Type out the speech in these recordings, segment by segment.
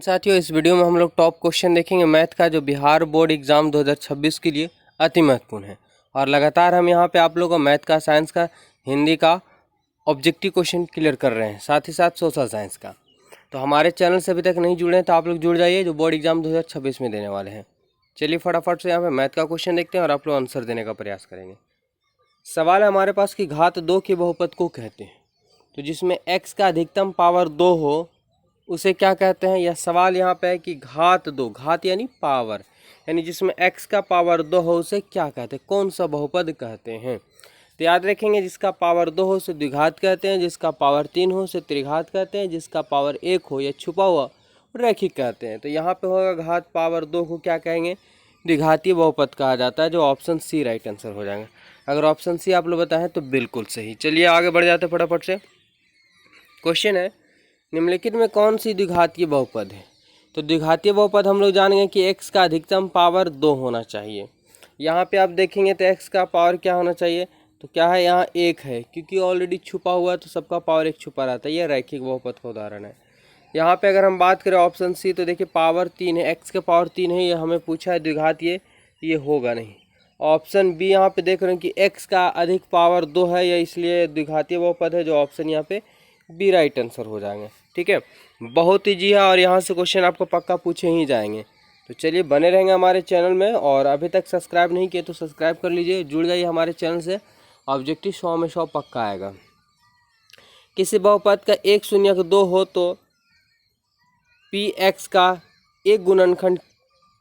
साथियों, इस वीडियो में हम लोग टॉप क्वेश्चन देखेंगे मैथ का, जो बिहार बोर्ड एग्जाम 2026 के लिए अति महत्वपूर्ण है। और लगातार हम यहाँ पे आप लोगों को मैथ का, साइंस का, हिंदी का ऑब्जेक्टिव क्वेश्चन क्लियर कर रहे हैं, साथ ही साथ सोशल साइंस का। तो हमारे चैनल से अभी तक नहीं जुड़े हैं तो आप लोग जुड़ जाइए, जो बोर्ड एग्जाम 2026 में देने वाले हैं। चलिए फटाफट से यहाँ पे मैथ का क्वेश्चन देखते हैं और आप लोग आंसर देने का प्रयास करेंगे। सवाल है हमारे पास कि घात 2 के बहुपद को कहते हैं। तो जिसमें x का अधिकतम पावर 2 हो उसे क्या कहते हैं। यह सवाल यहाँ पे है कि घात 2, घात यानी पावर, यानी जिसमें x का पावर 2 हो उसे क्या कहते हैं, कौन सा बहुपद कहते हैं। तो याद रखेंगे, जिसका पावर 2 हो उसे द्विघात कहते हैं, जिसका पावर 3 हो उसे त्रिघात कहते हैं, जिसका पावर 1 हो या छुपा हुआ रैखिक कहते हैं। तो यहाँ पे होगा घात पावर 2 को क्या कहेंगे, द्विघातीय बहुपद कहा जाता है, जो ऑप्शन सी राइट आंसर हो जाएगा। अगर ऑप्शन सी आप लोग बताएं तो बिल्कुल सही। चलिए आगे बढ़ जाते फटाफट से। क्वेश्चन है, निम्नलिखित में कौन सी द्विघातीय बहुपद है। तो द्विघातीय बहुपद हम लोग जानेंगे कि x का अधिकतम पावर 2 होना चाहिए। यहाँ पे आप देखेंगे तो x का पावर क्या होना चाहिए, तो क्या है, यहाँ 1 है, क्योंकि ऑलरेडी छुपा हुआ है तो सबका पावर 1 छुपा रहता है। यह रैखिक बहुपद का उदाहरण है। यहाँ पे अगर हम बात करें ऑप्शन सी, तो देखिए पावर 3 है, x का पावर 3 है, ये हमें पूछा है द्विघातीय, ये होगा नहीं। ऑप्शन बी यहाँ पे देख रहे हैं कि x का अधिक पावर 2 है, या इसलिए द्विघातीय बहुपद है, जो ऑप्शन यहाँ पे बी राइट आंसर हो जाएंगे। ठीक है, बहुत ईजी है और यहाँ से क्वेश्चन आपको पक्का पूछे ही जाएंगे। तो चलिए बने रहेंगे हमारे चैनल में, और अभी तक सब्सक्राइब नहीं किए तो सब्सक्राइब कर लीजिए, जुड़ जाइए हमारे चैनल से। ऑब्जेक्टिव 100 में 100 पक्का आएगा। किसी बहुपद का 1 शून्य 2 हो तो px का एक गुणनखंड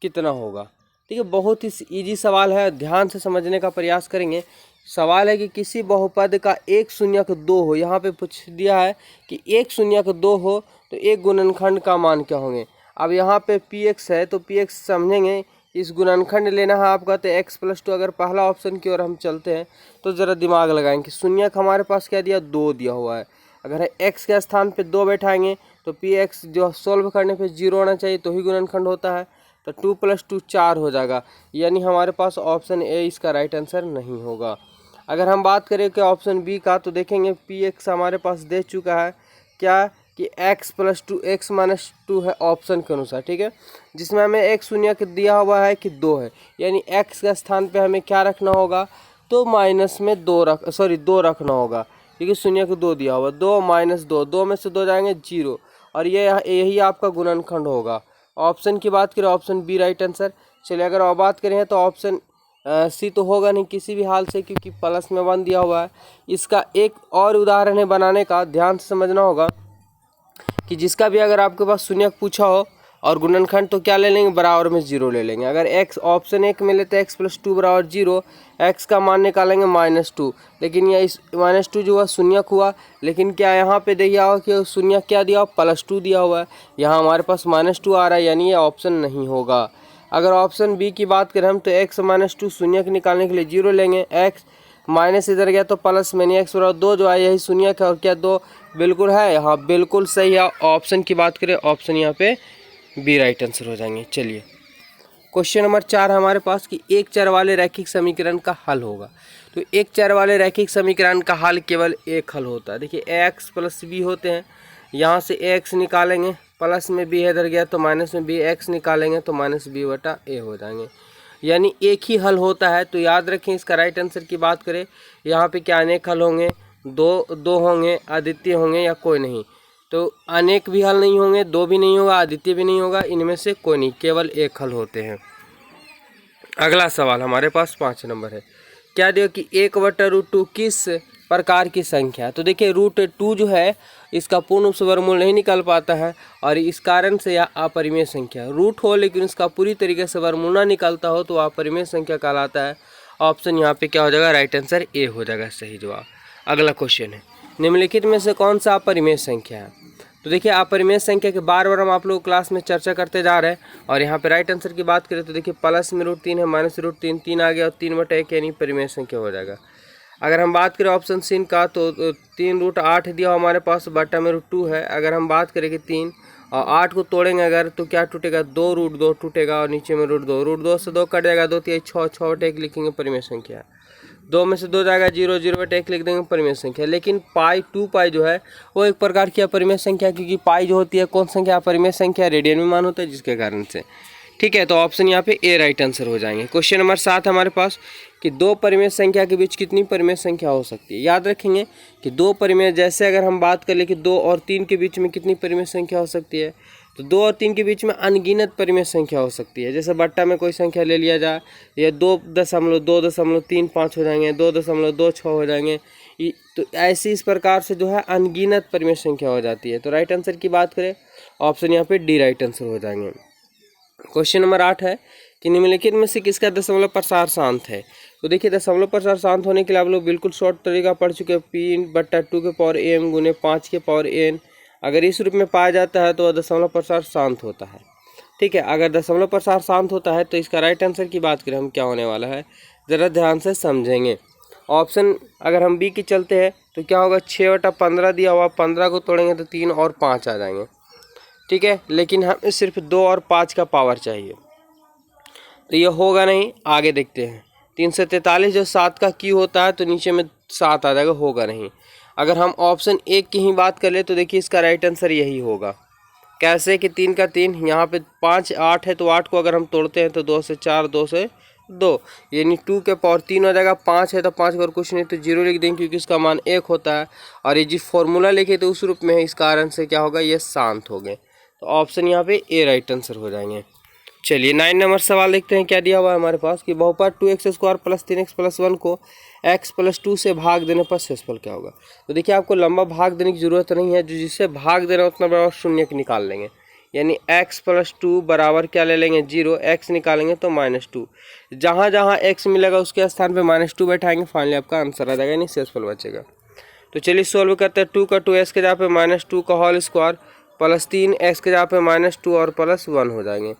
कितना होगा। ठीक है, बहुत ही इजी सवाल है, ध्यान से समझने का प्रयास करेंगे। सवाल है कि किसी बहुपद का 1 शून्य 2 हो, यहाँ पे पूछ दिया है कि 1 शून्य 2 हो तो एक गुणनखंड का मान क्या होंगे। अब यहाँ पे px है तो px समझेंगे, इस गुणनखंड लेना है आपका, तो x+2। अगर पहला ऑप्शन की ओर हम चलते हैं तो ज़रा दिमाग लगाएंगे। शून्यक हमारे पास क्या दिया, 2 दिया हुआ है। अगर x के स्थान पे 2 बैठाएंगे तो px जो सॉल्व करने पे 0 आना चाहिए, तो ही गुणनखंड होता है। तो 2+2 4 हो जाएगा, यानी हमारे पास ऑप्शन ए इसका राइट आंसर नहीं होगा। अगर हम बात करें कि ऑप्शन बी का, तो देखेंगे px हमारे पास दे चुका है क्या, कि x+2 x-2 है ऑप्शन के अनुसार। ठीक है, जिसमें हमें एक शून्य दिया हुआ है कि 2 है, यानी x के स्थान पे हमें क्या रखना होगा, तो माइनस में 2 रखना होगा, क्योंकि शून्य को 2 दिया हुआ। 2 - 2, 2 में से 2 जाएंगे 0, और ये यही आपका गुणनखंड होगा। ऑप्शन की बात करें, ऑप्शन बी राइट आंसर। चलिए अगर और बात करें तो ऑप्शन सी तो होगा नहीं किसी भी हाल से, क्योंकि प्लस में 1 दिया हुआ है। इसका एक और उदाहरण है बनाने का, ध्यान से समझना होगा कि जिसका भी अगर आपके पास शून्य पूछा हो और गुणनखंड, तो क्या ले लेंगे, बराबर में 0 ले लेंगे। अगर x ऑप्शन 1 में लेते x+2 बराबर 0, x का मान निकालेंगे -2, लेकिन यह इस -2 जो हुआ शून्यक हुआ, लेकिन क्या यहाँ पे दिया हुआ कि शून्य क्या दिया हुआ, +2 दिया हुआ है। यहाँ हमारे पास -2 आ रहा है, यानी ये ऑप्शन नहीं होगा। अगर ऑप्शन बी की बात करें हम, तो x -2 शून्यक निकालने के लिए 0 लेंगे, x माइनस इधर गया तो प्लस में, x बराबर 2 जो है यही शून्यक है, और क्या 2 बिल्कुल है, हाँ बिल्कुल सही है। ऑप्शन की बात करें, ऑप्शन यहाँ पे बी राइट आंसर हो जाएंगे। चलिए क्वेश्चन नंबर 4 हमारे पास कि एक चर वाले रैखिक समीकरण का हल होगा। तो एक चर वाले रैखिक समीकरण का हल केवल एक हल होता है। देखिए ax + b होते हैं, यहाँ से ax निकालेंगे, प्लस में b इधर गया तो माइनस में b, x निकालेंगे तो -b/a हो जाएंगे, यानी एक ही हल होता है। तो याद रखें, इसका राइट आंसर की बात करें, यहाँ पे क्या अनेक हल होंगे, दो होंगे, अद्वितीय होंगे, या कोई नहीं। तो अनेक भी हल नहीं होंगे, 2 भी नहीं होगा, अद्वितीय भी नहीं होगा, इनमें से कोई नहीं, केवल एक हल होते हैं। अगला सवाल हमारे पास 5 नंबर है। क्या दिया कि 1/√2 किस प्रकार की संख्या। तो देखिए √2 जो है इसका पूर्ण रूप से वर्गमूल नहीं निकल पाता है, और इस कारण से यह अपरिमेय संख्या, रूट हो लेकिन इसका पूरी तरीके से वर्गमूल ना निकलता हो तो अपरिमेय संख्या कहलाता है। ऑप्शन यहाँ पे क्या हो जाएगा, राइट आंसर ए हो जाएगा सही जवाब। अगला क्वेश्चन है, निम्नलिखित में से कौन सा अपरिमेय संख्या है। तो देखिए अपरिमेय संख्या के बार बार हम आप लोग क्लास में चर्चा करते जा रहे हैं, और यहाँ पे राइट आंसर की बात करें तो देखिए प्लस में √3 है, -√3, 3 आ गया, और 3/1 यानी परिमेय संख्या हो जाएगा। अगर हम बात करें ऑप्शन सी का, तो 3√8 दिया हमारे पास, बटा में √2 है। अगर हम बात करें कि 3 और 8 को तोड़ेंगे अगर, तो क्या टूटेगा, 2√2 टूटेगा, और नीचे में √2 से 2 कट जाएगा, 2 3 6, 6/1 लिखेंगे परिमेय संख्या। 2 में से 2 जाएगा 0, 0 बटे 1 लिख देंगे परिमेय संख्या। लेकिन पाई 2 पाई जो है वो एक प्रकार की अपरिमेय संख्या, क्योंकि पाई जो होती है कौन संख्या, अपरिमेय संख्या, रेडियन में मान होता है, जिसके कारण से ठीक है। तो ऑप्शन यहाँ पे ए राइट आंसर हो जाएंगे। क्वेश्चन नंबर 7 हमारे पास कि 2 परिमेय संख्या के बीच कितनी परिमेय संख्या हो सकती है। याद रखेंगे कि 2 परिमेय, जैसे अगर हम बात कर ले कि 2 और 3 के बीच में कितनी परिमेय संख्या हो सकती है, तो 2 और 3 के बीच में अनगिनत परिमेय संख्या हो सकती है। जैसे बट्टा में कोई संख्या ले लिया जाए, या 2.2.35 हो जाएंगे, 2.26 हो जाएंगे, तो ऐसी इस प्रकार से जो है अनगिनत परिमेय संख्या हो जाती है। तो राइट आंसर की बात करें, ऑप्शन यहाँ पे डी राइट आंसर हो जाएंगे। क्वेश्चन नंबर 8 है कि निम्नलिखित में से किसका दशमलव प्रसार शांत है। तो देखिए, दशमलव प्रसार शांत होने के लिए आप लोग बिल्कुल शॉर्ट तरीका पढ़ चुके हैं, p/2 के पावर m गुने 5 के पावर n। अगर इस रूप में पाया जाता है तो दशमलव प्रसार शांत होता है। ठीक है, अगर दशमलव प्रसार शांत होता है तो इसका राइट आंसर की बात करें हम, क्या होने वाला है, ज़रा ध्यान से समझेंगे। ऑप्शन अगर हम बी की चलते हैं तो क्या होगा, 6/15 दिया हुआ, 15 को तोड़ेंगे तो 3 और 5 आ जाएंगे। ठीक है, लेकिन हमें सिर्फ 2 और 5 का पावर चाहिए, तो ये होगा नहीं। आगे देखते हैं, 343 जो 7 का क्यू होता है तो नीचे में 7 आ जाएगा, होगा नहीं। अगर हम ऑप्शन 1 की ही बात कर ले तो देखिए इसका राइट आंसर यही होगा। कैसे कि 3 का 3, यहाँ पे 5 8 है, तो 8 को अगर हम तोड़ते हैं तो 2 से 4, 2 से 2, यानी 2 के पावर 3 हो जाएगा। 5 है तो 5 और कुछ नहीं तो 0 लिख देंगे, क्योंकि इसका मान 1 होता है। और ये जिस फॉर्मूला लिखे तो उस रूप में है, इस कारण से क्या होगा, ये शांत हो गए। तो ऑप्शन यहाँ पे ए राइट आंसर हो जाएंगे। चलिए 9 नंबर सवाल देखते हैं, क्या दिया हुआ है हमारे पास कि बहुपद 2x² + 3x + 1 को x + 2 से भाग देने पर शेषफल क्या होगा। तो देखिए, आपको लंबा भाग देने की जरूरत नहीं है, जो जिससे भाग देना उतना बड़ा शून्य निकाल लेंगे, यानी x + 2 बराबर क्या ले लेंगे, 0, x निकालेंगे तो -2, जहाँ जहाँ x मिलेगा उसके स्थान पे -2 बैठाएंगे, फाइनली आपका आंसर आ जाएगा, यानी शेषफल बचेगा। तो चलिए सॉल्व करते हैं। 2 का 2x के जगह पे -2 का होल स्क्वायर प्लस 3x के जगह पे -2 और +1 हो जाएंगे।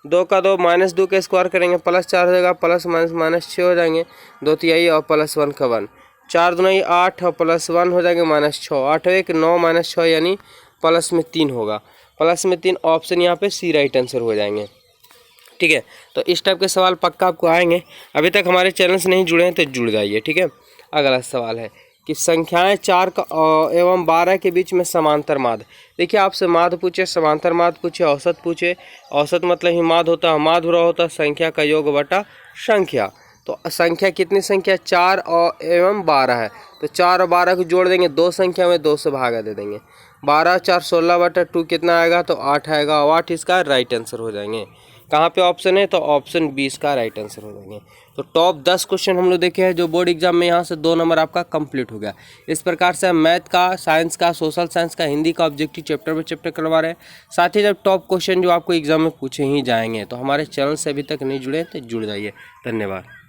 2 का 2 -2 के स्क्वायर करेंगे, +4 हो जाएगा, प्लस -6 हो जाएंगे, 2 तिहाई और +1 का 1, 4 दूनी 8 और +1 हो जाएंगे -6, 8 1 9 -6 यानी प्लस में 3 होगा, प्लस में 3, ऑप्शन यहाँ पे सी राइट आंसर हो जाएंगे। ठीक है, तो इस टाइप के सवाल पक्का आपको आएंगे। अभी तक हमारे चैनल से नहीं जुड़े हैं तो जुड़ जाइए। ठीक है, अगला सवाल है कि संख्याएं 4 एवं 12 के बीच में समांतर माध्य। देखिए, आपसे माध्य पूछे, समांतर माध्य पूछे, औसत पूछे। औसत मतलब ही माध्य होता है, माध्य बुरा होता है संख्या का योग बटा संख्या। तो संख्या कितनी संख्या, 4 एवं 12 है, तो 4 और 12 को जोड़ देंगे, 2 संख्या में 2 से भागा दे देंगे, 12 4 16/2 कितना आएगा, तो 8 आएगा, 8 इसका राइट आंसर हो जाएंगे। कहाँ पे ऑप्शन है, तो ऑप्शन 20 का राइट आंसर हो जाएंगे। तो टॉप 10 क्वेश्चन हम लोग देखे हैं जो बोर्ड एग्जाम में, यहाँ से 2 नंबर आपका कंप्लीट हो गया। इस प्रकार से हम मैथ का, साइंस का, सोशल साइंस का, हिंदी का ऑब्जेक्टिव चैप्टर बाय चैप्टर करवा रहे हैं। साथ ही जब टॉप क्वेश्चन जो आपको एग्जाम में पूछे ही जाएंगे, तो हमारे चैनल से अभी तक नहीं जुड़े तो जुड़ जाइए। धन्यवाद।